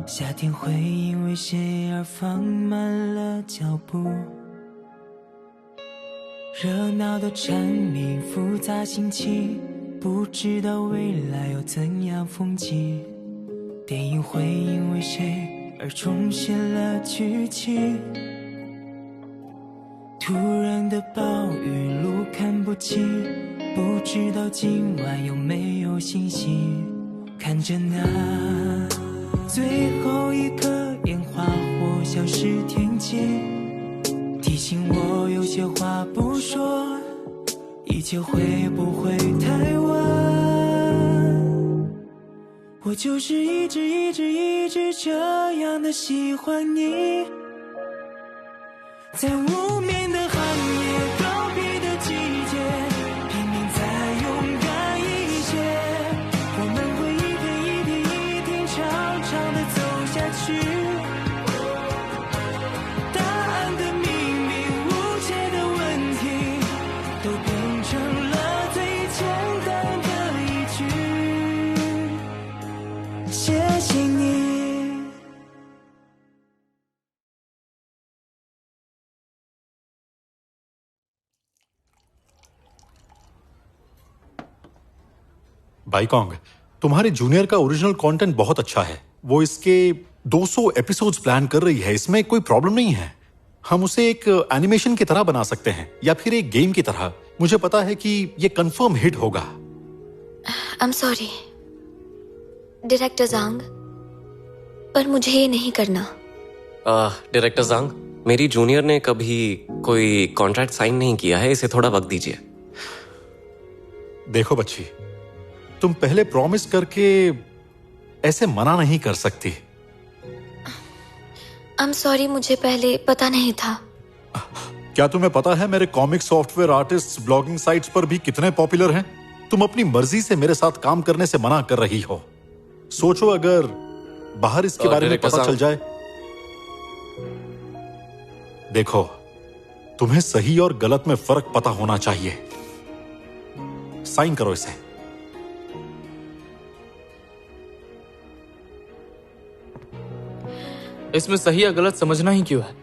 夏天会因为谁而放慢了脚步，热闹的蝉鸣，复杂心情，不知道未来有怎样风景。电影会因为谁而重现了剧情，突然的暴雨，路看不清，不知道今晚有没有星星。看着那最后一颗烟花火消失天际，提醒我有些话不说，一切会不会太晚？我就是一直这样的喜欢你，在无眠的寒夜，告别的季节，拼命再勇敢一些，我们会一天长长的走下去，答案的秘密，无解的问题，都变成了最简单的一句，谢谢你。बाईकॉन्ग, तुम्हारे जूनियर का original content बहुत अच्छा है। वो इसके 200 एपिसोड्स प्लान कर रही है, इसमें कोई प्रॉब्लम नहीं है। हम उसे एक एनिमेशन की तरह बना सकते हैं या फिर एक गेम की तरह। मुझे पता है कि ये कंफर्म हिट होगा। I'm sorry, डायरेक्टर ज़ांग, पर मुझे ये नहीं करना। डायरेक्टर ज़ांग, मेरी जूनियर ने कभी कोई कॉन्ट्रैक्ट साइन नहीं किया है, इसे थोड़ा वक्त दीजिए। देखो बच्ची, तुम पहले प्रॉमिस करके ऐसे मना नहीं कर सकती। I'm sorry, मुझे पहले पता नहीं था। क्या तुम्हें पता है मेरे comic software artist blogging sites पर भी कितने पॉपुलर हैं? तुम अपनी मर्जी से मेरे साथ काम करने से मना कर रही हो। सोचो अगर बाहर इसके बारे में पता चल जाए। देखो, तुम्हें सही और गलत में फर्क पता होना चाहिए। साइन करो इसे। इसमें सही या गलत समझना ही क्यों है?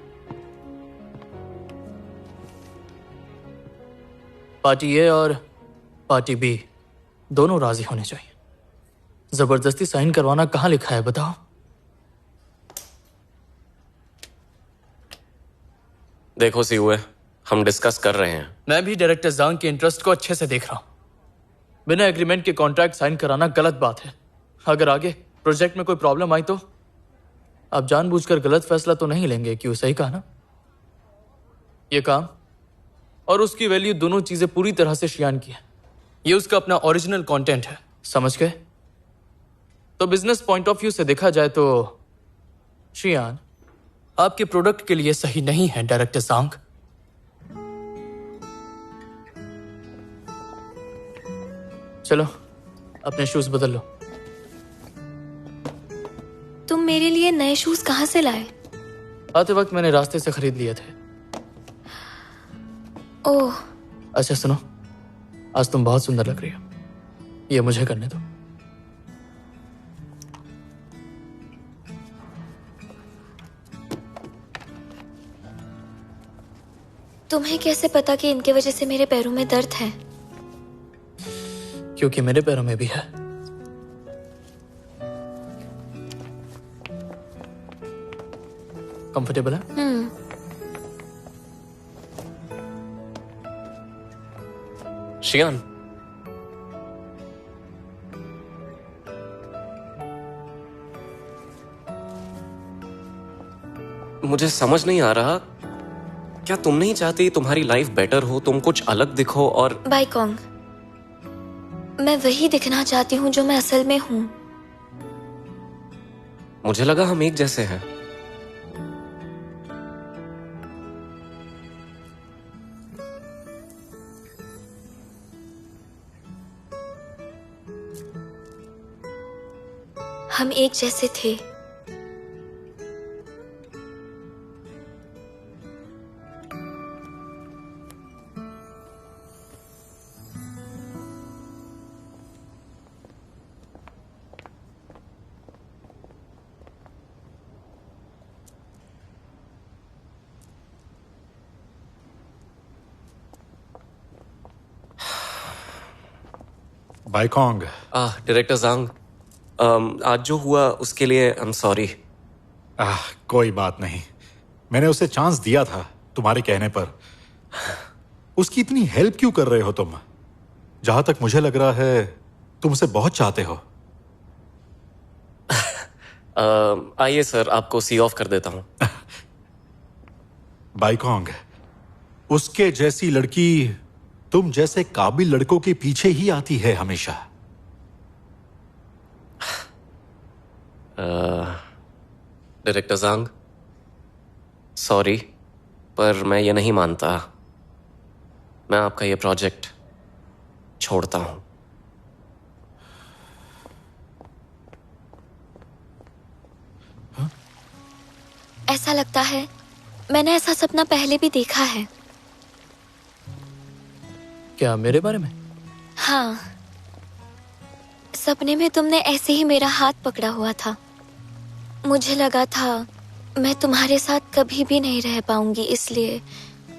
पार्टी ए और पार्टी बी दोनों राजी होने चाहिए। जबरदस्ती साइन करवाना कहां लिखा है बताओ? देखो सीहुए, हम डिस्कस कर रहे हैं। मैं भी डायरेक्टर ज़ांग के इंटरेस्ट को अच्छे से देख रहा हूं। बिना एग्रीमेंट के कॉन्ट्रैक्ट साइन कराना गलत बात है। अगर आगे प्रोजेक्ट में कोई प्रॉब्लम आई तो आप जानबूझकर गलत फैसला तो नहीं लेंगे, क्यों? सही कहा ना? ये काम और उसकी वैल्यू दोनों चीजें पूरी तरह से शियान की है। ये उसका अपना ओरिजिनल कंटेंट है, समझ गए? तो बिजनेस पॉइंट ऑफ व्यू से देखा जाए तो शियान आपके प्रोडक्ट के लिए सही नहीं है, डायरेक्टर ज़ांग। चलो अपने शूज बदल लो। तुम मेरे लिए नए शूज कहाँ से लाए? आते वक्त मैंने रास्ते से खरीद लिए थे। ओह, अच्छा सुनो, आज तुम बहुत सुंदर लग रही हो। ये मुझे करने दो। तुम्हें कैसे पता कि इनके वजह से मेरे पैरों में दर्द है? क्योंकि मेरे पैरों में भी है। कंफर्टेबल है? शियान, मुझे समझ नहीं आ रहा, क्या तुम नहीं चाहती तुम्हारी लाइफ बेटर हो, तुम कुछ अलग दिखो? और बाईकॉन्ग, मैं वही दिखना चाहती हूँ जो मैं असल में हूँ। मुझे लगा हम एक जैसे हैं। हम एक जैसे थे। बाइकॉन्ग, डायरेक्टर जांग, आज जो हुआ उसके लिए आई एम सॉरी। कोई बात नहीं, मैंने उसे चांस दिया था तुम्हारे कहने पर। उसकी इतनी हेल्प क्यों कर रहे हो तुम? जहां तक मुझे लग रहा है तुम उसे बहुत चाहते हो। आइए सर, आपको सी ऑफ कर देता हूं। बाइकॉन्ग, उसके जैसी लड़की तुम जैसे काबिल लड़कों के पीछे ही आती है हमेशा। डायरेक्टर जांग, सॉरी, पर मैं ये नहीं मानता। मैं आपका ये प्रोजेक्ट छोड़ता हूं। ऐसा लगता है मैंने ऐसा सपना पहले भी देखा है। क्या मेरे बारे में? हाँ, सपने में तुमने ऐसे ही मेरा हाथ पकड़ा हुआ था। मुझे लगा था मैं तुम्हारे साथ कभी भी नहीं रह पाऊंगी, इसलिए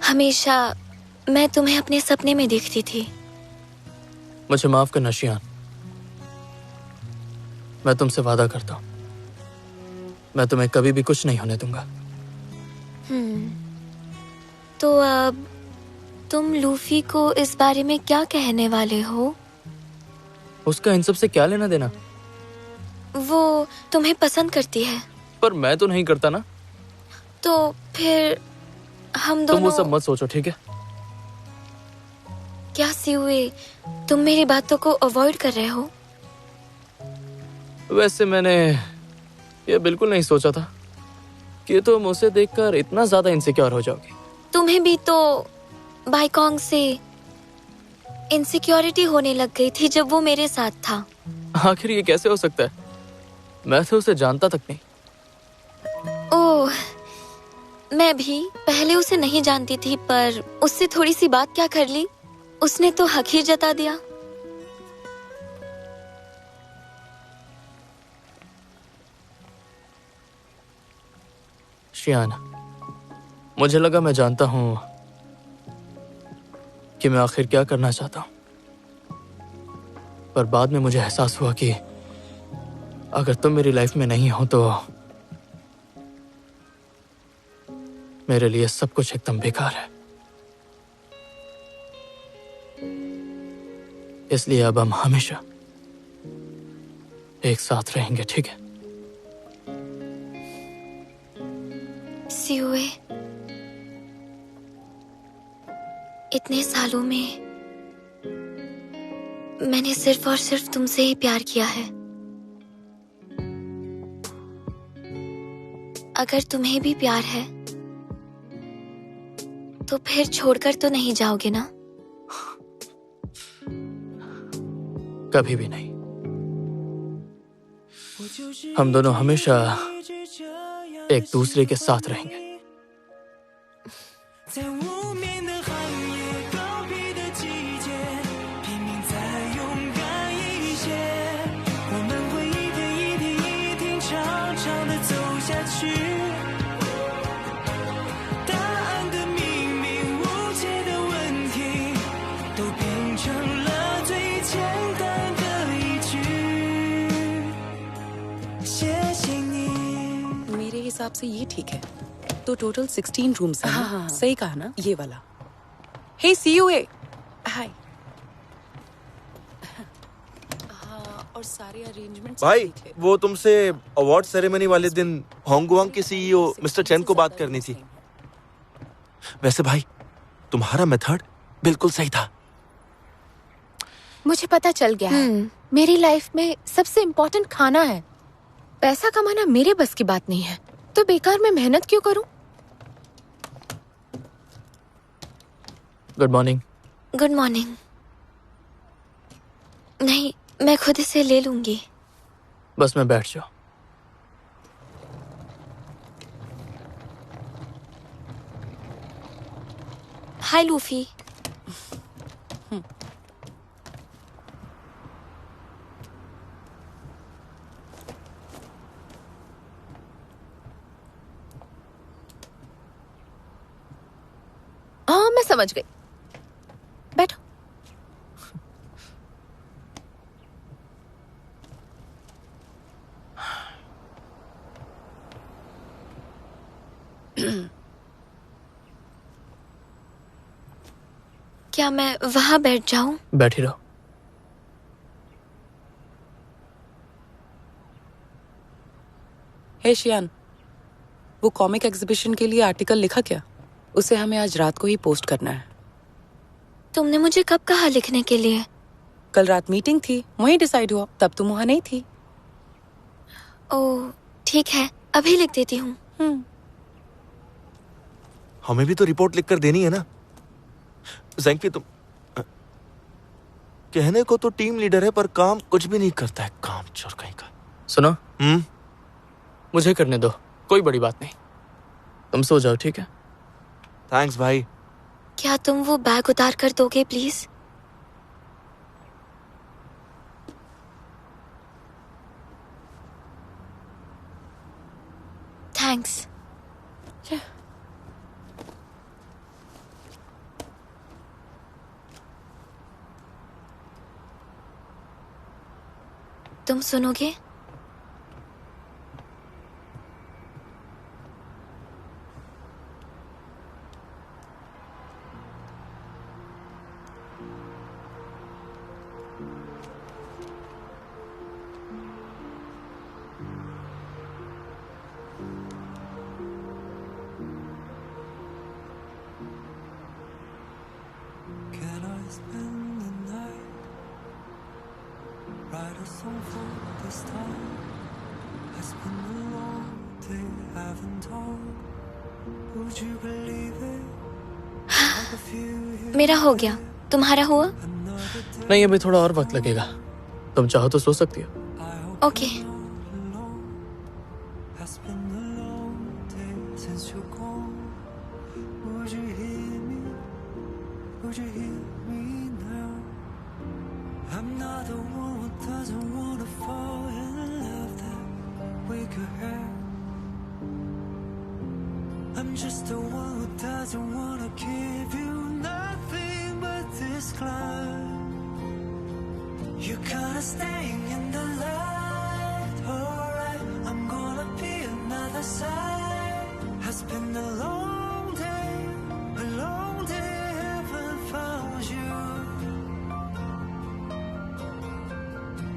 हमेशा मैं तुम्हें अपने सपने में देखती थी। मुझे माफ करना शियान, मैं तुमसे वादा करता हूं, मैं तुम्हें कभी भी कुछ नहीं होने दूंगा। तो अब तुम लूफी को इस बारे में क्या कहने वाले हो? उसका इन सब से क्या लेना देना? वो तुम्हें पसंद करती है। पर मैं तो नहीं करता ना। तो फिर हम तुम वो दोनों। सब मत सोचो, ठीक है? क्या सियुए, तुम मेरी बातों को अवॉइड कर रहे हो? वैसे मैंने ये बिल्कुल नहीं सोचा था कि तुम उसे देखकर इतना ज्यादा इनसिक्योर हो जाओगी। तुम्हें भी तो बाइकॉन्ग से इनसिक्योरिटी होने लग गई थी जब वो मेरे साथ था। आखिर ये कैसे हो सकता है? मैं तो उसे जानता तक नहीं। ओह, मैं भी पहले उसे नहीं जानती थी, पर उससे थोड़ी सी बात क्या कर ली, उसने तो हक ही जता दिया। शियान, मुझे लगा मैं जानता हूं कि मैं आखिर क्या करना चाहता हूं, पर बाद में मुझे एहसास हुआ कि अगर तुम मेरी लाइफ में नहीं हो तो मेरे लिए सब कुछ एकदम बेकार है। इसलिए अब हम हमेशा एक साथ रहेंगे, ठीक है? सियुए, इतने सालों में मैंने सिर्फ और सिर्फ तुमसे ही प्यार किया है। अगर तुम्हें भी प्यार है तो फिर छोड़कर तो नहीं जाओगे ना? कभी भी नहीं। हम दोनों हमेशा एक दूसरे के साथ रहेंगे। 在无眠的寒夜，高披的季节，拼命再勇敢一些。我们会一天一天一天长长的走下去。答案的秘密，无解的问题，都变成了最简单的一句。谢谢你。 मेरे हिसाब से ये ठीक है। तो टोटल 16 रूम्स हैं। हाँ। सही कहा ना? ये वाला। हे सीयूए, हाय। हाँ, और सारे अरेंजमेंट्स भाई, वो तुमसे अवार्ड सेरेमनी वाले दिन होंगवांग के सीईओ मिस्टर चेन को बात करनी थी। वैसे भाई, तुम्हारा मेथड बिल्कुल सही था। मुझे पता चल गया है। मेरी लाइफ में सबसे इम्पोर्टेंट खाना है। पैसा कमाना मेरे बस की बात नहीं है, तो बेकार में मेहनत क्यों करूं? Good morning. Good morning. नहीं, मैं खुद इसे ले लूंगी। बस में बैठ जाओ। हाय लूफी। हाँ, मैं समझ गई। बैठो। क्या मैं वहां बैठ जाऊं? बैठी रहो। हे शियान, वो कॉमिक एग्जीबिशन के लिए आर्टिकल लिखा क्या? उसे हमें आज रात को ही पोस्ट करना है। तुमने मुझे कब कहा लिखने के लिए? कल रात मीटिंग थी, वहीं डिसाइड हुआ, तब तुम वहां नहीं थी। ओह ठीक है, अभी लिख देती हूँ। हमें भी तो रिपोर्ट लिखकर देनी है ना। ज़ैंग, तुम कहने को तो टीम लीडर है पर काम कुछ भी नहीं करता है, काम चोर कहीं का। सुनो, मुझे करने दो, कोई बड़ी बात नहीं। तुम सो जाओ, ठीक है? थैंक्स भाई। क्या तुम वो बैग उतार कर दोगे प्लीज? थैंक्स। तुम सुनोगे? Can I spend the night? Write a song for this time. It's been a long day, haven't told. Would you believe it? Like a few years मेरा हो गया, तुम्हारा हुआ? another day. नहीं, अभी थोड़ा और वक्त लगेगा। तुम चाहो तो सो सकती हो। I hope okay. you're not alone. It's been a long day since you're gone. Would you hear me? Would you hear me now? I'm not the one who doesn't wanna fall in love that we could have. I'm just the one who doesn't wanna give you nothing but this climb. You're kinda staying in the light, alright. I'm gonna be another side. Has been a long day, a long day. Haven't found you.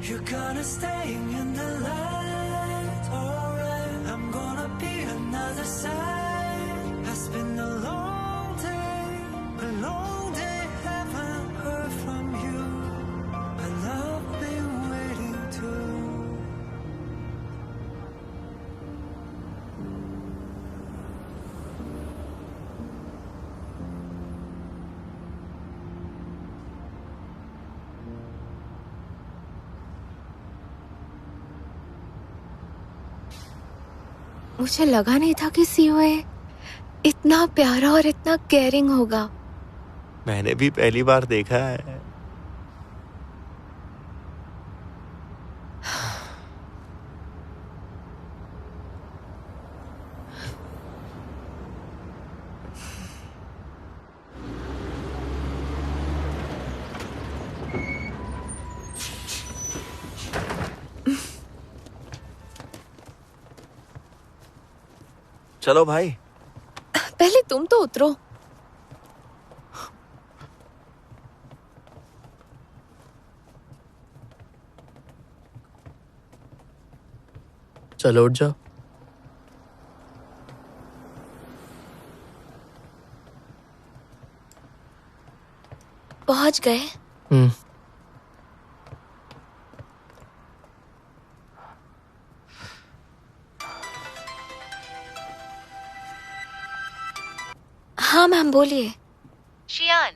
You're kinda staying in the light, alright. I'm gonna be another side. Has been a long day. Haven't heard from you. And I've been waiting too. मुझे लगा नहीं था कि COA इतना प्यारा और इतना caring होगा। मैंने भी पहली बार देखा है। चलो भाई। पहले तुम तो उतरो। चलो उठ जाओ। पहुंच गए? हाँ मैम बोलिए। शियान,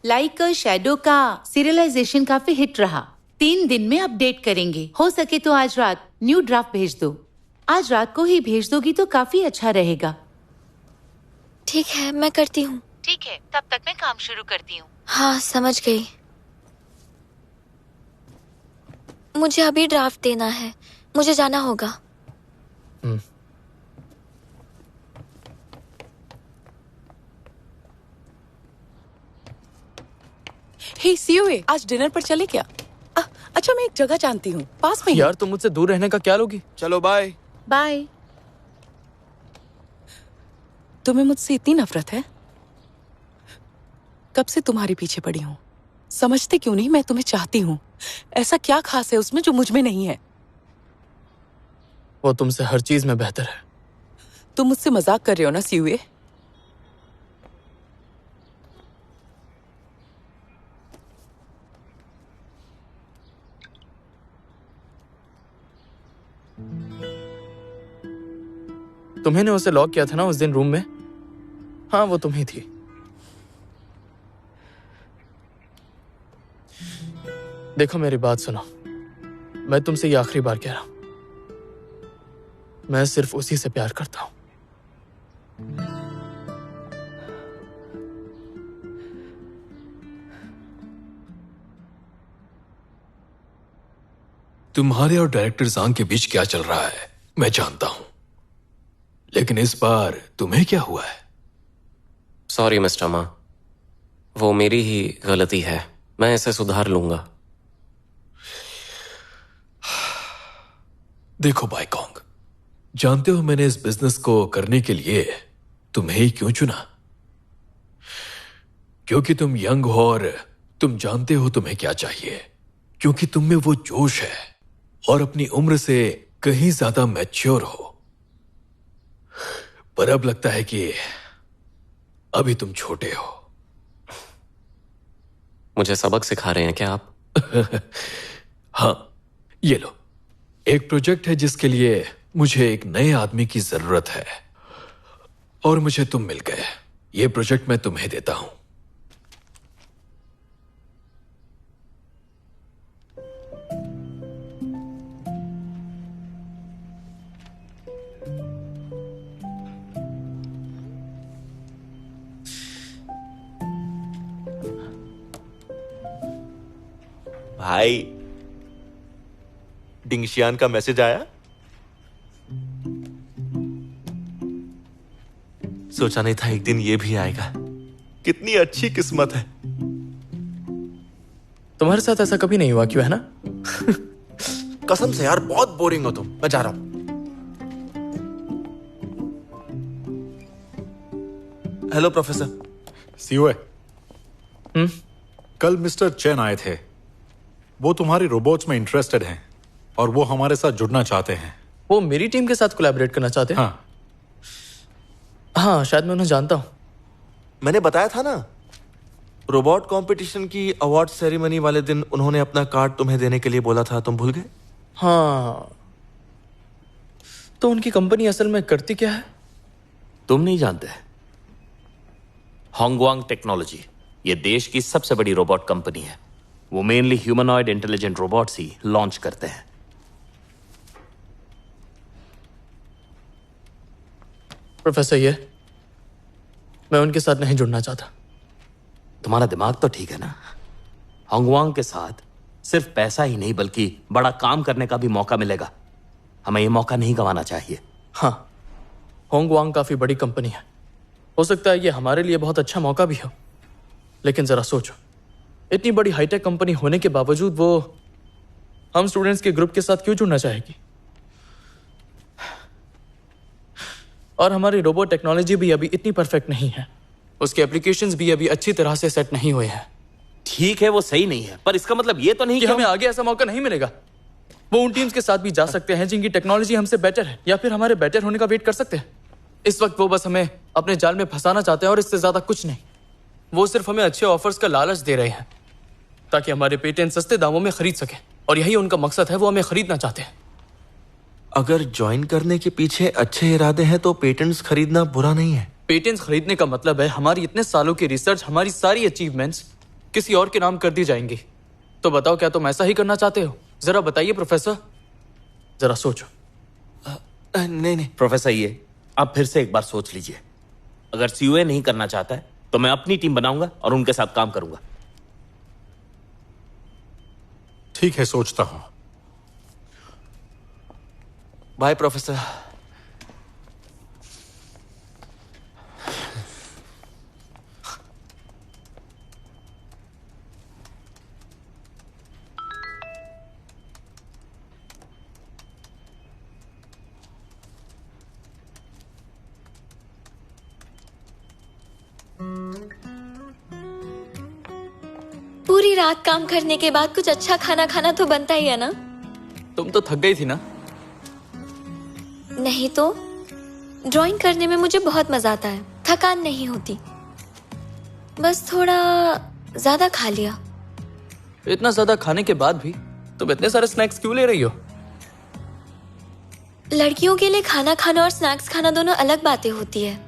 लाइक शैडो का सीरियलाइजेशन काफी हिट रहा। 3 दिन में अपडेट करेंगे। हो सके तो आज रात न्यू ड्राफ्ट भेज दो। आज रात को ही भेज दोगी तो काफी अच्छा रहेगा। ठीक है, मैं करती हूँ। ठीक है, तब तक मैं काम शुरू करती हूँ। हाँ समझ गई। मुझे अभी ड्राफ्ट देना है, मुझे जाना होगा। हे सीओए, आज डिनर पर चले क्या? अच्छा, मैं एक जगह जानती हूँ, पास में ही। यार तुम मुझसे दूर रहने का क्या लोगी? चलो बाय। बाय। तुम्हें मुझसे इतनी नफरत है? कब से तुम्हारे पीछे पड़ी हूं? समझते क्यों नहीं मैं तुम्हें चाहती हूं? ऐसा क्या खास है उसमें जो मुझ में नहीं है? वो तुमसे हर चीज में बेहतर है। तुम मुझसे मजाक कर रहे हो ना सीयूए? तुम्ही ने उसे लॉक किया था ना उस दिन रूम में? हाँ, वो तुम ही थी। देखो मेरी बात सुनो, मैं तुमसे ये आखिरी बार कह रहा हूं, मैं सिर्फ उसी से प्यार करता हूं। तुम्हारे और डायरेक्टर जांग के बीच क्या चल रहा है मैं जानता हूं, लेकिन इस बार तुम्हें क्या हुआ है? सॉरी मिस्टर मा, वो मेरी ही गलती है, मैं इसे सुधार लूंगा। देखो बाइकॉन्ग, जानते हो मैंने इस बिजनेस को करने के लिए तुम्हें ही क्यों चुना? क्योंकि तुम यंग हो और तुम जानते हो तुम्हें क्या चाहिए, क्योंकि तुम में वो जोश है और अपनी उम्र से कहीं ज्यादा मैच्योर हो। पर अब लगता है कि अभी तुम छोटे हो। मुझे सबक सिखा रहे हैं क्या आप? हाँ, ये लो, एक प्रोजेक्ट है जिसके लिए मुझे एक नए आदमी की जरूरत है और मुझे तुम मिल गए। ये प्रोजेक्ट मैं तुम्हें देता हूं। भाई, डिंगशियान का मैसेज आया? सोचा नहीं था एक दिन ये भी आएगा। कितनी अच्छी किस्मत है। तुम्हारे साथ ऐसा कभी नहीं हुआ क्यों, है ना? कसम से यार, बहुत बोरिंग हो तुम। मैं जा रहा हूं। Hello professor. सीओए, कल मिस्टर चेन आए थे। वो तुम्हारे रोबोट्स में इंटरेस्टेड हैं और वो हमारे साथ जुड़ना चाहते हैं। वो मेरी टीम के साथ कोलैबोरेट करना चाहते हैं? हाँ, शायद मैं उन्हें जानता हूं। मैंने बताया था ना, रोबोट कंपटीशन की अवार्ड सेरेमनी वाले दिन उन्होंने अपना कार्ड तुम्हें देने के लिए बोला था, तुम भूल गए? हाँ, तो उनकी कंपनी असल में करती क्या है? तुम नहीं जानते? होंगवांग टेक्नोलॉजी, ये देश की सबसे बड़ी रोबोट कंपनी है। वो मेनली ह्यूमनॉइड इंटेलिजेंट रोबोट्स ही लॉन्च करते हैं। प्रोफेसर, ये मैं उनके साथ नहीं जुड़ना चाहता। तुम्हारा दिमाग तो ठीक है ना? होंगवांग के साथ सिर्फ पैसा ही नहीं बल्कि बड़ा काम करने का भी मौका मिलेगा। हमें ये मौका नहीं गंवाना चाहिए। हाँ, होंगवांग काफी बड़ी कंपनी है, हो सकता है ये हमारे लिए बहुत अच्छा मौका भी हो, लेकिन जरा सोचो, इतनी बड़ी हाईटेक कंपनी होने के बावजूद वो हम स्टूडेंट्स के ग्रुप के साथ क्यों जुड़ना चाहेगी? और हमारी रोबोट टेक्नोलॉजी भी अभी इतनी परफेक्ट नहीं है, उसके एप्लीकेशंस भी अभी अच्छी तरह से सेट नहीं हुए हैं। ठीक है, वो सही नहीं है, पर इसका मतलब ये तो नहीं कि हमें आगे ऐसा मौका नहीं मिलेगा। वो उन टीम्स के साथ भी जा सकते हैं जिनकी टेक्नोलॉजी हमसे बेटर है, या फिर हमारे बेटर होने का वेट कर सकते हैं। इस वक्त वो बस हमें अपने जाल में फंसाना चाहते हैं और इससे ज्यादा कुछ नहीं। वो सिर्फ हमें अच्छे ऑफर्स का लालच दे रहे हैं ताकि हमारे पेटेंट सस्ते दामों में खरीद सके, और यही उनका मकसद है। वो हमें खरीदना चाहते हैं। अगर ज्वाइन करने के पीछे अच्छे इरादे हैं तो पेटेंट्स खरीदना बुरा नहीं है। पेटेंट्स खरीदने का मतलब है हमारी इतने सालों की रिसर्च, हमारी सारी अचीवमेंट्स किसी और के नाम कर दी जाएंगी। तो बताओ, क्या तुम ऐसा ही करना चाहते हो? जरा बताइए प्रोफेसर, जरा सोचो। नहीं प्रोफेसर, ये आप फिर से एक बार सोच लीजिए। अगर सीयूए नहीं करना चाहता है तो मैं अपनी टीम बनाऊंगा और उनके साथ काम करूंगा। ठीक है, सोचता हूं। By professor. रात काम करने के बाद कुछ अच्छा खाना खाना तो बनता ही है ना। तुम तो थक गई थी ना। नहीं तो ड्राइंग करने में मुझे बहुत मजा आता है, थकान नहीं होती। बस थोड़ा ज्यादा खा लिया। इतना ज्यादा खाने के बाद भी तुम इतने सारे स्नैक्स क्यों ले रही हो? लड़कियों के लिए खाना खाना और स्नैक्स खाना दोनों अलग बातें होती है।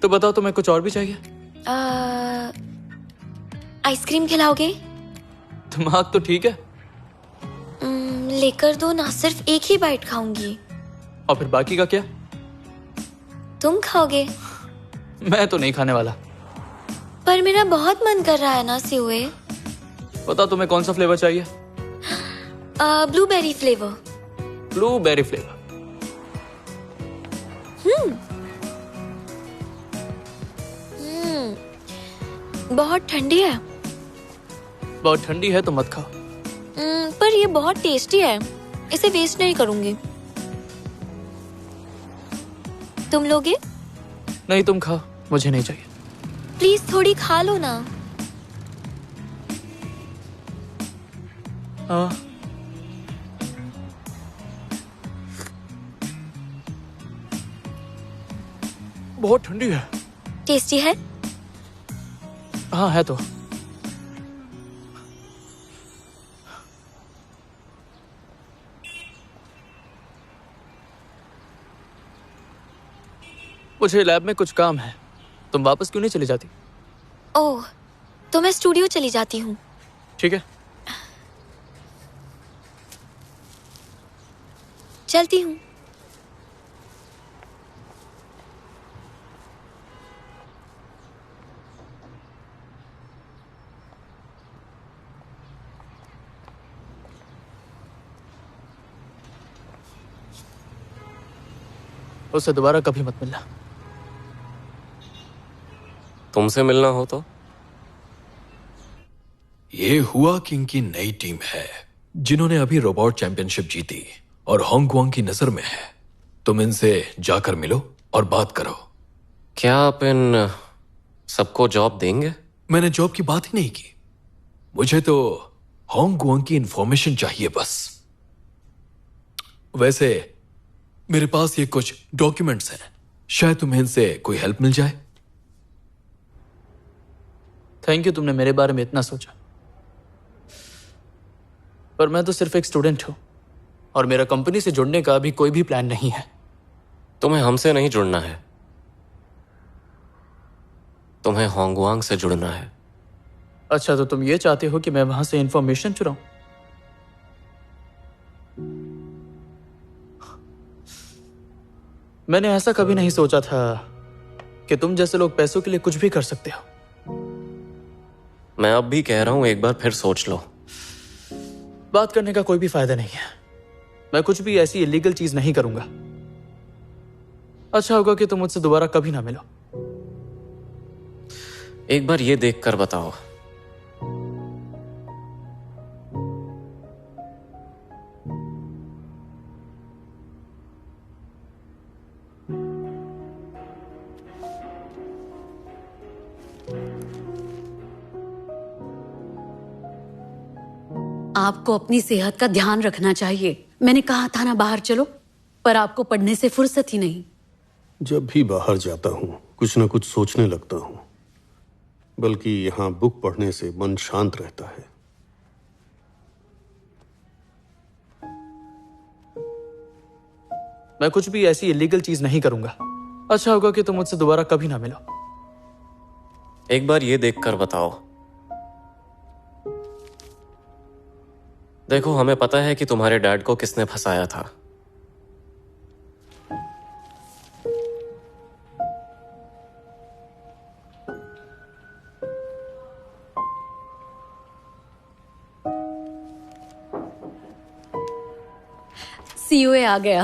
तो बताओ, तुम्हें कुछ और भी चाहिए? आइसक्रीम खिलाओगे? दिमाग तो ठीक है। लेकर दो ना, सिर्फ एक ही बाइट खाऊंगी। और फिर बाकी का क्या? तुम खाओगे? मैं तो नहीं खाने वाला। पर मेरा बहुत मन कर रहा है ना सिउए। बताओ तुम्हें कौन सा फ्लेवर चाहिए? Blueberry flavour. Blueberry flavour. बहुत ठंडी है। बहुत ठंडी है तो मत खाओ। पर ये बहुत टेस्टी है, इसे वेस्ट नहीं करूंगी। तुम लोगे? नहीं, तुम खाओ, मुझे नहीं चाहिए। प्लीज थोड़ी खा लो ना। हाँ। बहुत ठंडी है। टेस्टी है? हाँ है तो। मुझे लैब में कुछ काम है, तुम वापस क्यों नहीं चली जाती? ओह, तो मैं स्टूडियो चली जाती हूँ। ठीक है, चलती हूँ। उससे दोबारा कभी मत मिलना। तुमसे मिलना हो तो? ये हुआ किंग की नई टीम है जिन्होंने अभी रोबोट चैंपियनशिप जीती और हांगकांग की नजर में है। तुम इनसे जाकर मिलो और बात करो। क्या आप इन सबको जॉब देंगे? मैंने जॉब की बात ही नहीं की। मुझे तो हांगकांग की इंफॉर्मेशन चाहिए बस। वैसे मेरे पास ये कुछ डॉक्यूमेंट्स हैं, शायद तुम्हें इनसे कोई हेल्प मिल जाए। थैंक यू, तुमने मेरे बारे में इतना सोचा। पर मैं तो सिर्फ एक स्टूडेंट हूं और मेरा कंपनी से जुड़ने का अभी कोई भी प्लान नहीं है। तुम्हें हमसे नहीं जुड़ना है, तुम्हें हांगकांग से जुड़ना है। अच्छा, तो तुम ये चाहते हो कि मैं वहां से इंफॉर्मेशन चुराऊं? मैंने ऐसा कभी नहीं सोचा था कि तुम जैसे लोग पैसों के लिए कुछ भी कर सकते हो। मैं अब भी कह रहा हूं, एक बार फिर सोच लो। बात करने का कोई भी फायदा नहीं है। मैं कुछ भी ऐसी इलीगल चीज नहीं करूंगा। अच्छा होगा कि तुम मुझसे दोबारा कभी ना मिलो। एक बार ये देखकर बताओ। आपको अपनी सेहत का ध्यान रखना चाहिए। मैंने कहा था ना बाहर चलो, पर आपको पढ़ने से फुर्सत ही नहीं। जब भी बाहर जाता हूँ कुछ ना कुछ सोचने लगता हूँ, बल्कि यहाँ बुक पढ़ने से मन शांत रहता है। मैं कुछ भी ऐसी इलीगल चीज नहीं करूंगा। अच्छा होगा कि तुम मुझसे दोबारा कभी ना मिलो। एक बार ये देखकर बताओ। देखो, हमें पता है कि तुम्हारे डैड को किसने फंसाया था। सीओए आ गया।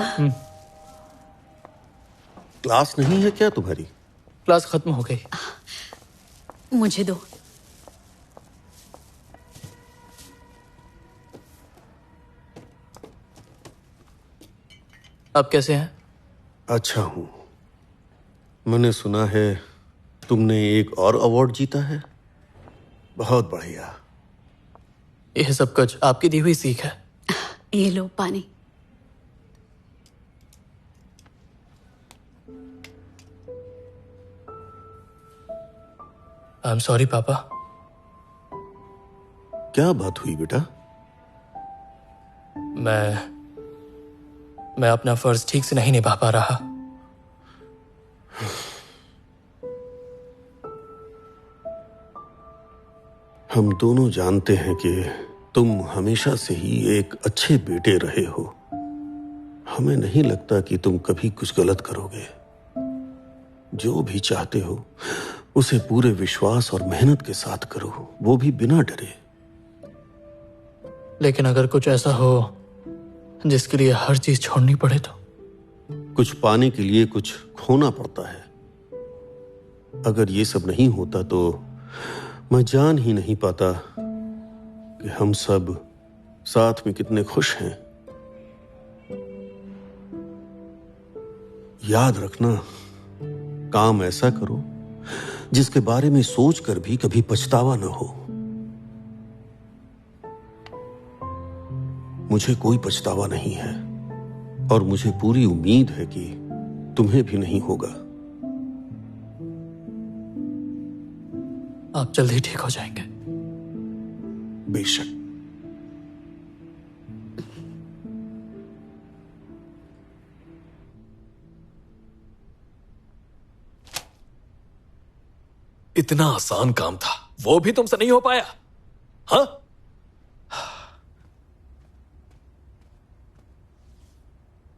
क्लास नहीं है क्या तुम्हारी? क्लास खत्म हो गई। मुझे दो। आप कैसे हैं? अच्छा हूं। मैंने सुना है तुमने एक और अवार्ड जीता है, बहुत बढ़िया। यह सब कुछ आपकी दी हुई सीख है। ये लो पानी। आई एम सॉरी पापा। क्या बात हुई बेटा? मैं अपना फर्ज ठीक से नहीं निभा पा रहा। हम दोनों जानते हैं कि तुम हमेशा से ही एक अच्छे बेटे रहे हो। हमें नहीं लगता कि तुम कभी कुछ गलत करोगे। जो भी चाहते हो उसे पूरे विश्वास और मेहनत के साथ करो, वो भी बिना डरे। लेकिन अगर कुछ ऐसा हो जिसके लिए हर चीज छोड़नी पड़े तो? कुछ पाने के लिए कुछ खोना पड़ता है। अगर ये सब नहीं होता तो मैं जान ही नहीं पाता कि हम सब साथ में कितने खुश हैं। याद रखना, काम ऐसा करो जिसके बारे में सोचकर भी कभी पछतावा न हो। मुझे कोई पछतावा नहीं है और मुझे पूरी उम्मीद है कि तुम्हें भी नहीं होगा। आप जल्दी ठीक हो जाएंगे। बेशक। इतना आसान काम था, वो भी तुमसे नहीं हो पाया? हाँ?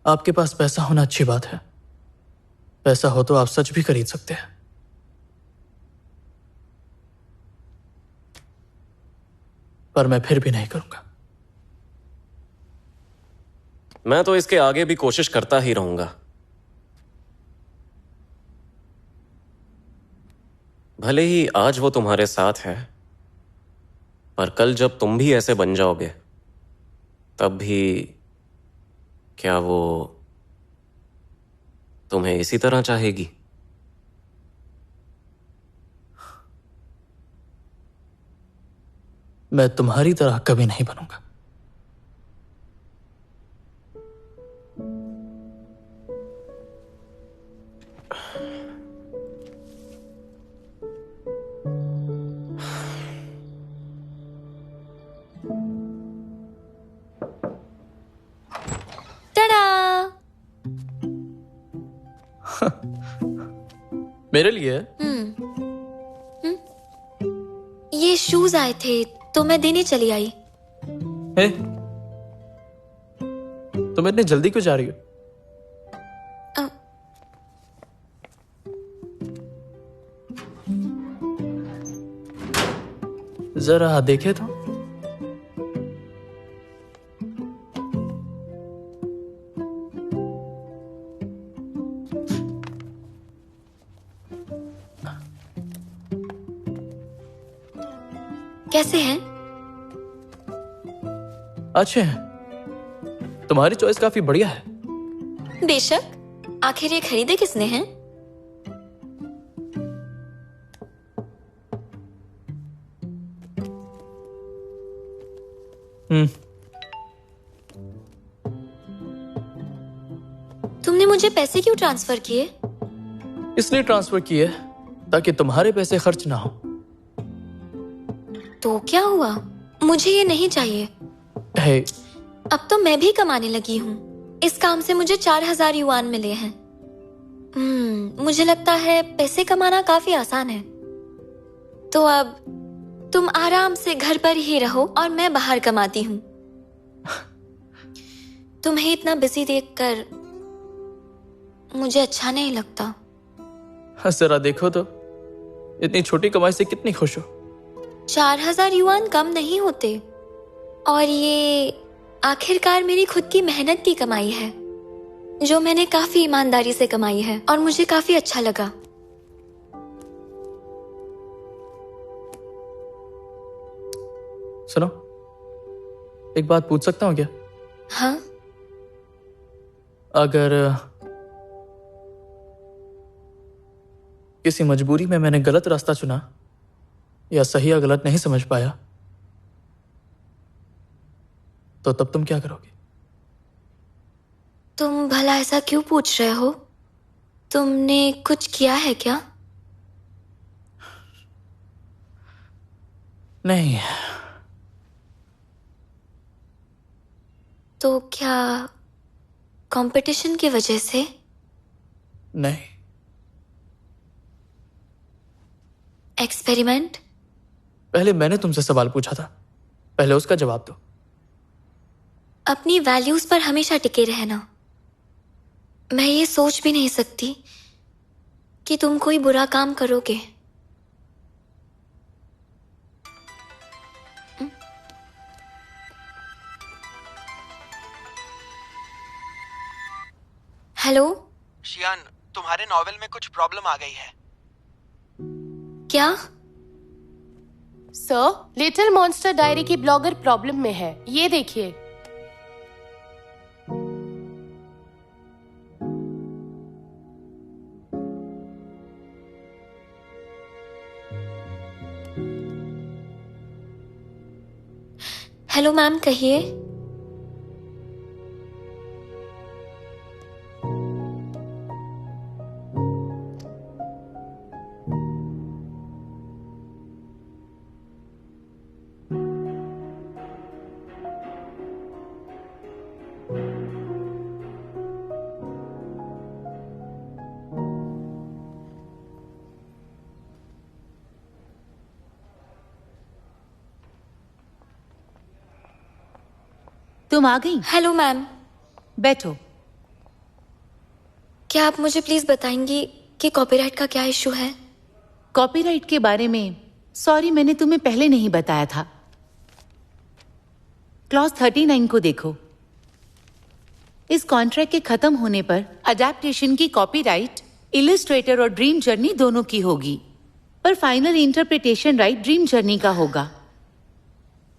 आपके पास पैसा होना अच्छी बात है। पैसा हो तो आप सच भी खरीद सकते हैं। पर मैं फिर भी नहीं करूंगा। मैं तो इसके आगे भी कोशिश करता ही रहूंगा। भले ही आज वो तुम्हारे साथ है, पर कल जब तुम भी ऐसे बन जाओगे तब भी क्या वो तुम्हें इसी तरह चाहेगी? मैं तुम्हारी तरह कभी नहीं बनूंगा। मेरे लिए? ये शूज आए थे तो मैं देने चली आई। हे, तुम इतनी जल्दी क्यों जा रही हो? जरा देखे तो। कैसे हैं? अच्छे हैं। तुम्हारी चॉइस काफी बढ़िया है। बेशक। आखिर ये खरीदे किसने हैं? तुमने मुझे पैसे क्यों ट्रांसफर किए? इसलिए ट्रांसफर किए ताकि तुम्हारे पैसे खर्च ना हो। तो क्या हुआ? मुझे ये नहीं चाहिए। हे, अब तो मैं भी कमाने लगी हूँ। इस काम से मुझे 4000 युआन मिले हैं। मुझे लगता है पैसे कमाना काफी आसान है। तो अब तुम आराम से घर पर ही रहो और मैं बाहर कमाती हूँ। तुम्हें इतना बिजी देखकर मुझे अच्छा नहीं लगता। जरा देखो तो, इतनी छोटी कमाई से कितनी खुश हो। 4000 युआन कम नहीं होते। और ये आखिरकार मेरी खुद की मेहनत की कमाई है, जो मैंने काफी ईमानदारी से कमाई है और मुझे काफी अच्छा लगा। सुनो, एक बात पूछ सकता हूँ क्या? हाँ। अगर किसी मजबूरी में मैंने गलत रास्ता चुना या सही या गलत नहीं समझ पाया, तो तब तुम क्या करोगे? तुम भला ऐसा क्यों पूछ रहे हो? तुमने कुछ किया है क्या? नहीं। तो क्या कंपटीशन की वजह से? नहीं। एक्सपेरिमेंट? पहले मैंने तुमसे सवाल पूछा था, पहले उसका जवाब दो। अपनी वैल्यूज पर हमेशा टिके रहना। मैं ये सोच भी नहीं सकती कि तुम कोई बुरा काम करोगे। हेलो शियान, तुम्हारे नॉवेल में कुछ प्रॉब्लम आ गई है। क्या? सर, लिटिल मॉन्स्टर डायरी की ब्लॉगर प्रॉब्लम में है, ये देखिए। हेलो मैम, कहिए। तुम आ गई? Hello ma'am. बैठो। क्या आप मुझे प्लीज बताएंगी कि कॉपीराइट का क्या इशू है? कॉपीराइट के बारे में सॉरी, मैंने तुम्हें पहले नहीं बताया था। क्लॉज 39 को देखो। इस कॉन्ट्रैक्ट के खत्म होने पर अडैप्टेशन की कॉपीराइट इलस्ट्रेटर और ड्रीम जर्नी दोनों की होगी, पर final interpretation right dream journey का होगा।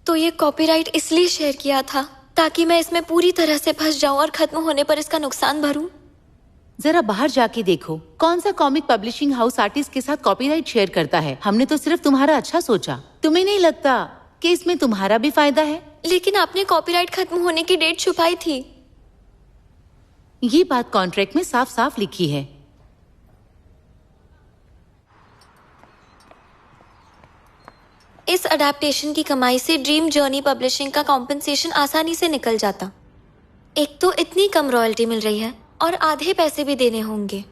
तो ये कॉपीराइट इसलिए शेयर किया था ताकि मैं इसमें पूरी तरह से फंस जाऊं और खत्म होने पर इसका नुकसान भरूं। जरा बाहर जाके देखो, कौन सा कॉमिक पब्लिशिंग हाउस आर्टिस्ट के साथ कॉपीराइट शेयर करता है। हमने तो सिर्फ तुम्हारा अच्छा सोचा। तुम्हें नहीं लगता कि इसमें तुम्हारा भी फायदा है? लेकिन आपने कॉपीराइट खत्म होने की डेट छुपाई थी। ये बात कॉन्ट्रैक्ट में साफ साफ लिखी है। इस अडेप्टेशन की कमाई से ड्रीम जर्नी पब्लिशिंग का कॉम्पेंसेशन आसानी से निकल जाता। एक तो इतनी कम रॉयल्टी मिल रही है और आधे पैसे भी देने होंगे।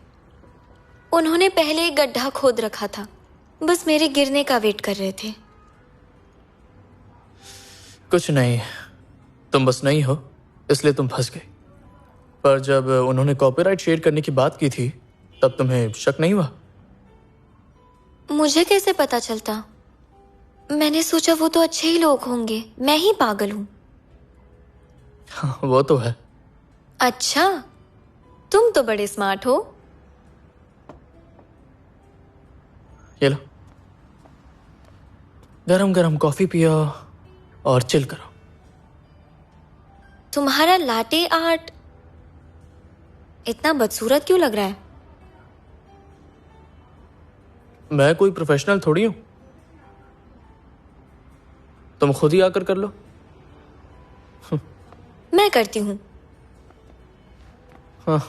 उन्होंने पहले एक गड्ढा खोद रखा था, बस मेरे गिरने का वेट कर रहे थे। कुछ नहीं, तुम बस नहीं हो इसलिए तुम फंस गई। पर जब उन्होंने कॉपीराइट शेयर करने की बात की थी तब तुम्हें शक नहीं हुआ? मुझे कैसे पता चलता? मैंने सोचा वो तो अच्छे ही लोग होंगे, मैं ही पागल हूं। वो तो है। अच्छा, तुम तो बड़े स्मार्ट हो। ये लो, गरम गरम कॉफी पियो और चिल करो। तुम्हारा लाटे आर्ट इतना बदसूरत क्यों लग रहा है? मैं कोई प्रोफेशनल थोड़ी हूं, तुम खुद ही आकर कर लो। मैं करती हूं। हाँ।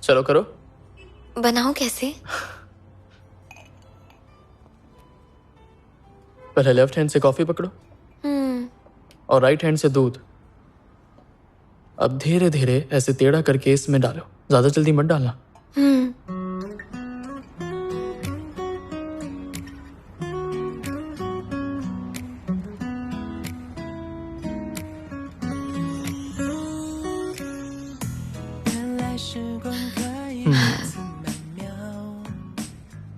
चलो करो। बनाओ कैसे? पहले लेफ्ट हैंड से कॉफी पकड़ो और राइट हैंड से दूध। अब धीरे धीरे ऐसे टेढ़ा करके इसमें डालो, ज्यादा जल्दी मत डालना।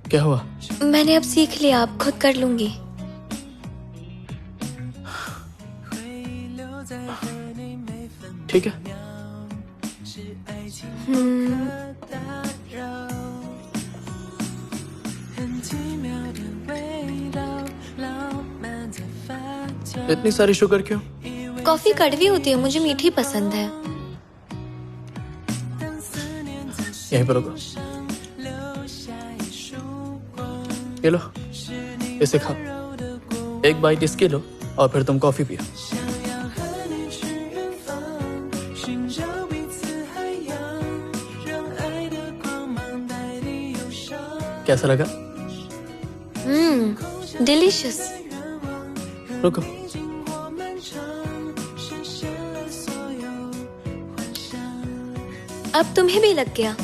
क्या हुआ? मैंने अब सीख लिया, अब खुद कर लूंगी। ठीक है। इतनी सारी शुगर क्यों? कॉफी कड़वी होती है, मुझे मीठी पसंद है। यहीं पर रुको। ये लो, इसे खाओ। एक बाइट इसकी लो और फिर तुम कॉफी पियो। कैसा लगा? डिलीशियस। रुको। अब तुम्हें भी लग गया।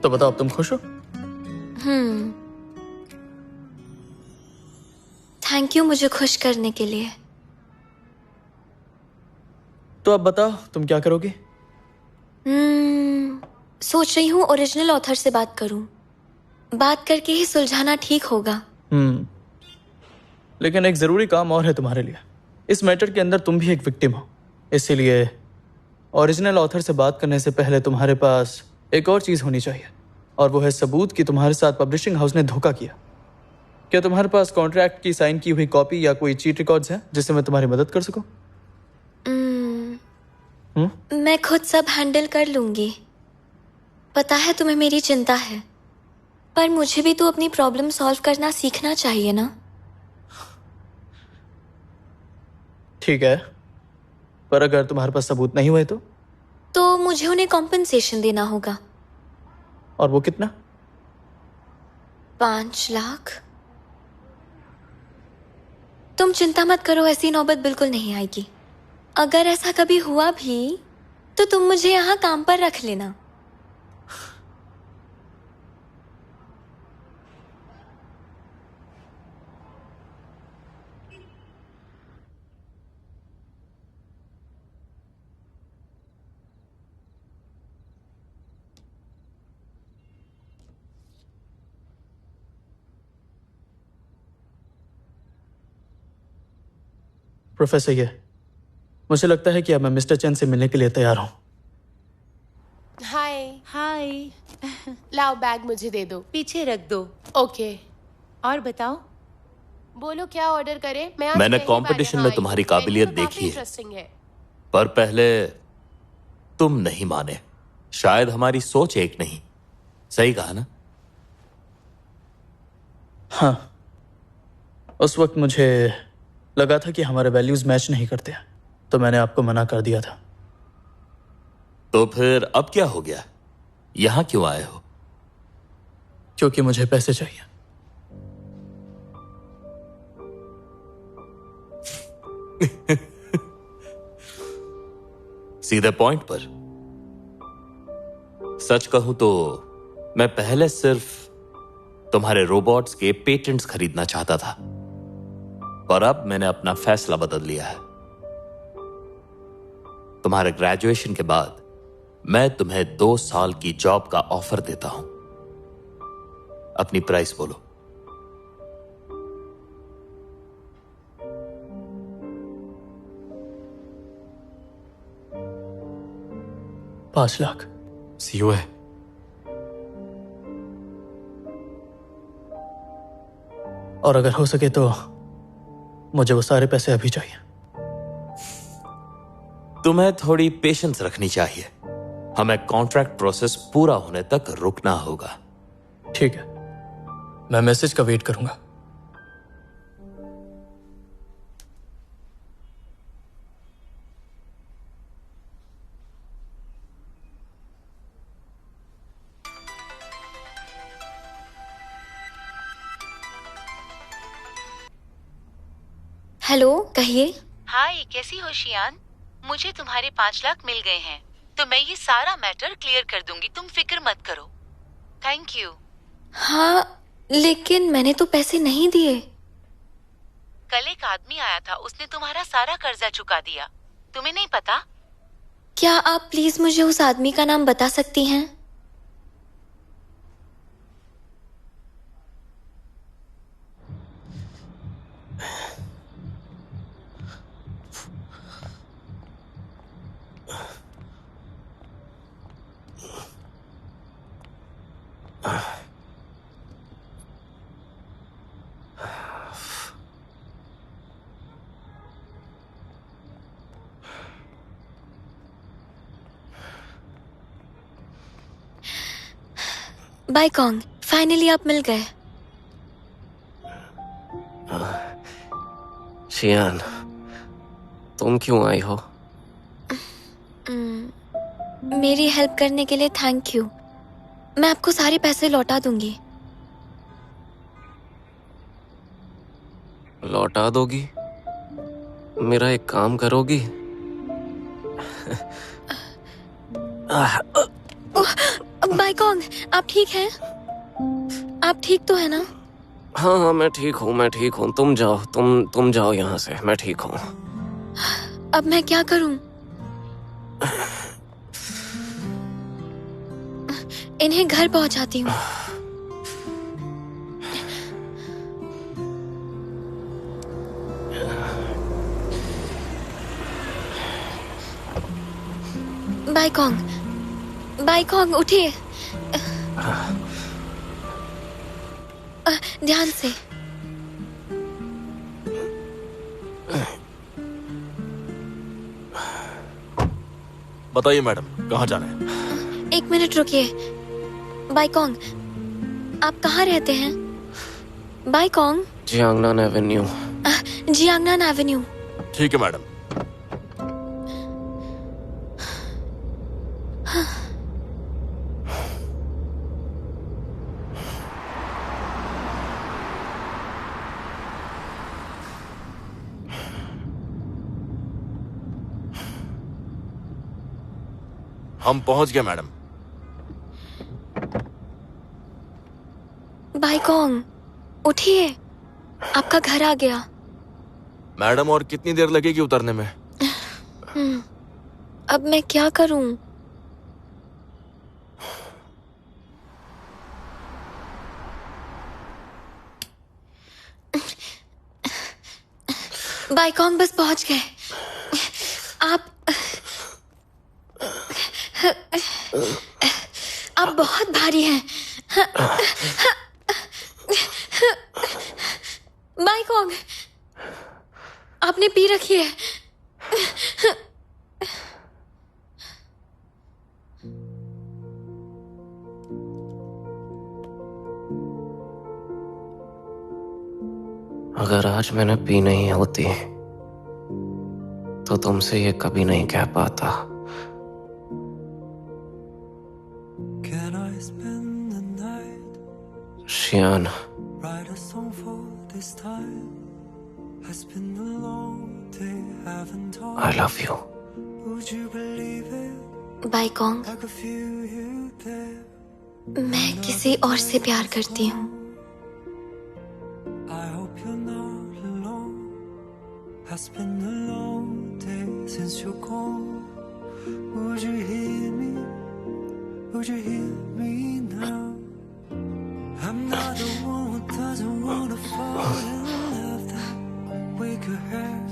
तो बताओ, अब तुम खुश हो? थैंक यू मुझे खुश करने के लिए। तो अब बताओ, तुम क्या करोगी? सोच रही हूँ ओरिजिनल ऑथर से बात करूं। बात करके ही सुलझाना ठीक होगा। लेकिन एक जरूरी काम और है तुम्हारे लिए। इस मैटर के अंदर तुम भी एक विक्टिम हो, इसीलिए ओरिजिनल ऑथर से बात करने से पहले तुम्हारे पास एक और चीज होनी चाहिए, और वो है सबूत कि तुम्हारे साथ पब्लिशिंग हाउस ने धोखा किया। क्या तुम्हारे पास कॉन्ट्रैक्ट की साइन की हुई कॉपी या कोई चीट रिकॉर्ड्स हैं जिससे मैं तुम्हारी मदद कर सकूं? मैं खुद सब हैंडल कर लूंगी। पता है तुम्हें मेरी चिंता है, पर मुझे भी तो अपनी प्रॉब्लम सॉल्व करना सीखना चाहिए ना। ठीक है, पर अगर तुम्हारे पास सबूत नहीं हुए तो मुझे उन्हें कॉम्पेंसेशन देना होगा। और वो कितना? 5 लाख। तुम चिंता मत करो, ऐसी नौबत बिल्कुल नहीं आएगी। अगर ऐसा कभी हुआ भी तो तुम मुझे यहाँ काम पर रख लेना। प्रोफेसर, ये मुझे लगता है कि अब मैं मिस्टर चेन से मिलने के लिए तैयार हूं। हाय। हाय। लाओ, बैग मुझे दे दो। पीछे रख दो। ओके। और बताओ, बोलो क्या ऑर्डर करें। मैंने कंपटीशन में तुम्हारी काबिलियत देखी है, पर पहले तुम नहीं माने। शायद हमारी सोच एक नहीं। सही कहा ना? हाँ, उस वक्त मुझे लगा था कि हमारे वैल्यूज मैच नहीं करते, तो मैंने आपको मना कर दिया था। तो फिर अब क्या हो गया? यहां क्यों आए हो? क्योंकि मुझे पैसे चाहिए। सीधे पॉइंट पर। सच कहूं तो मैं पहले सिर्फ तुम्हारे रोबोट्स के पेटेंट्स खरीदना चाहता था, पर अब मैंने अपना फैसला बदल लिया है। तुम्हारे ग्रेजुएशन के बाद मैं तुम्हें 2 साल की जॉब का ऑफर देता हूं। अपनी प्राइस बोलो। $5 लाख। सीओ है। और अगर हो सके तो मुझे वो सारे पैसे अभी चाहिए। तुम्हें थोड़ी पेशेंस रखनी चाहिए। हमें कॉन्ट्रैक्ट प्रोसेस पूरा होने तक रुकना होगा। ठीक है, मैं मैसेज का वेट करूंगा। हेलो, कहिए। हाय, कैसी हो शियान? मुझे तुम्हारे 5 लाख मिल गए हैं, तो मैं ये सारा मैटर क्लियर कर दूंगी। तुम फिक्र मत करो। Thank you. हाँ, लेकिन मैंने तो पैसे नहीं दिए। कल एक आदमी आया था, उसने तुम्हारा सारा कर्जा चुका दिया। तुम्हें नहीं पता? क्या आप प्लीज मुझे उस आदमी का नाम बता सकती हैं? बाय कॉन्ग, फाइनली आप मिल गए। शियान, तुम क्यों आई हो? मेरी हेल्प करने के लिए थैंक यू। मैं आपको सारे पैसे लौटा दूंगी। लौटा दोगी? मेरा एक काम करोगी? बाय कॉन्ग, आप ठीक हैं? आप ठीक तो है ना? हाँ, मैं ठीक हूँ। तुम जाओ, तुम जाओ यहाँ से, मैं ठीक हूँ। अब मैं क्या करूं? इन्हें घर पहुंचाती हूँ। बाय कॉन्ग, उठिए। ध्यान से। बताइए मैडम, कहाँ जाना है? 1 मिनट रुकिए। बाय कॉन्ग, आप कहाँ रहते हैं? Bai Kong. Jiangnan Avenue. Jiangnan Avenue. ठीक है मैडम। हम पहुंच गए मैडम। बाय कॉन्ग, उठिए, आपका घर आ गया। मैडम, और कितनी देर लगेगी उतरने में? अब मैं क्या करूं? बाय कॉन्ग, बस पहुंच गए। आप बहुत भारी हैं। बाय कॉन्ग, आपने पी रखी है। अगर आज मैंने पी नहीं होती तो तुमसे ये कभी नहीं कह पाता। Xian, I love you. Bai Kong, मैं किसी और से प्यार करती हूँ। It's been a long day since you're gone. Would you hear me? Would you hear me now? I'm not the one who doesn't wanna fall in love that we could have.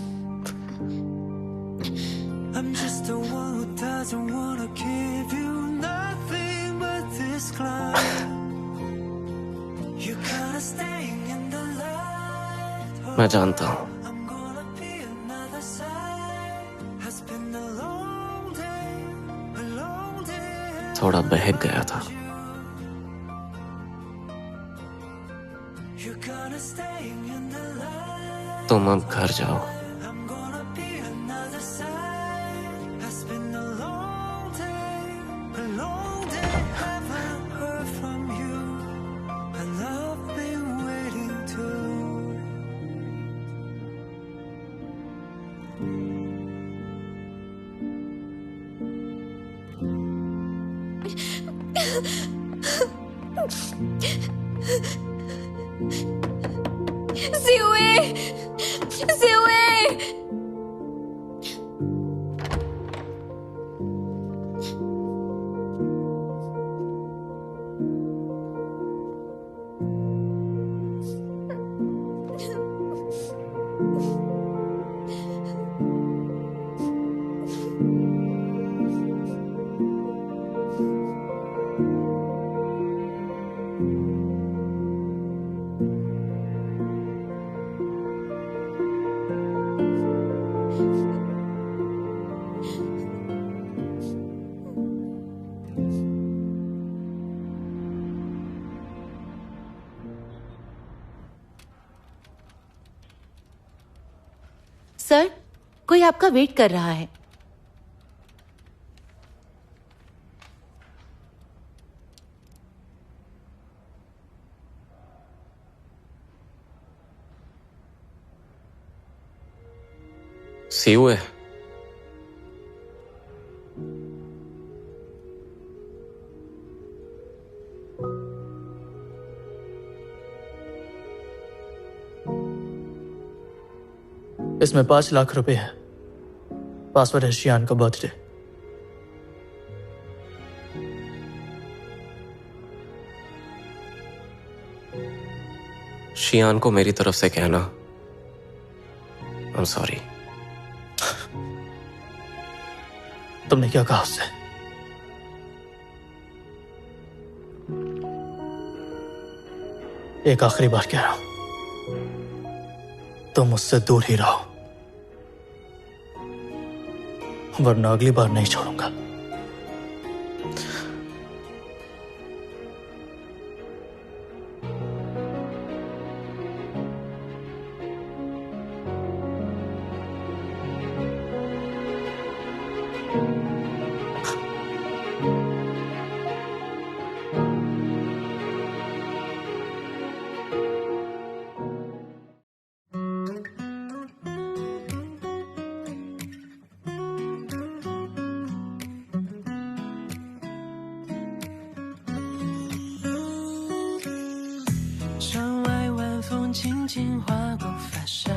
I'm just the one who doesn't wanna give you nothing but this cloud. You're kinda staying in the light. मैं जानता हूँ थोड़ा बहक गया था। तुम अब घर जाओ। सर, कोई आपका वेट कर रहा है। सीयू है। इसमें 5 लाख रुपए है। पासवर्ड है शियान का बर्थडे। शियान को मेरी तरफ से कहना आई एम सॉरी। तुमने क्या कहा उससे? एक आखिरी बार कह रहा हूं, तुम मुझसे दूर ही रहो, वरना अगली बार नहीं छोड़ूंगा।窗外晚风轻轻划过发梢，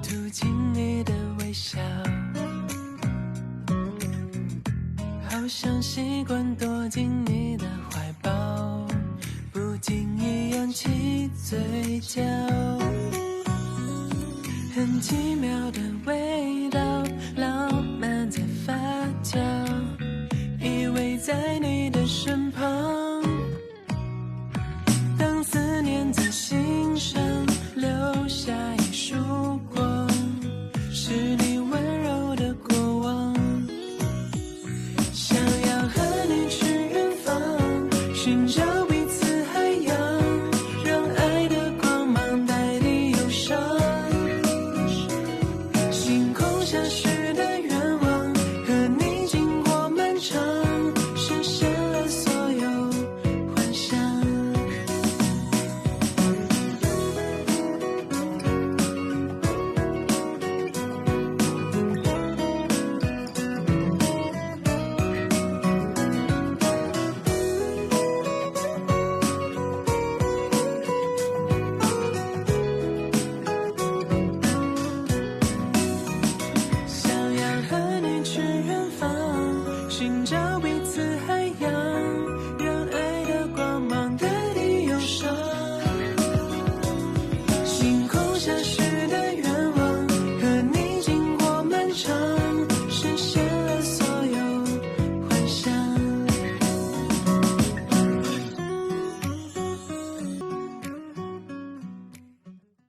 吐进你的微笑，好像习惯躲进你的怀抱，不经意扬起嘴角，很奇妙的味道，浪漫在发酵，依偎在你的身旁。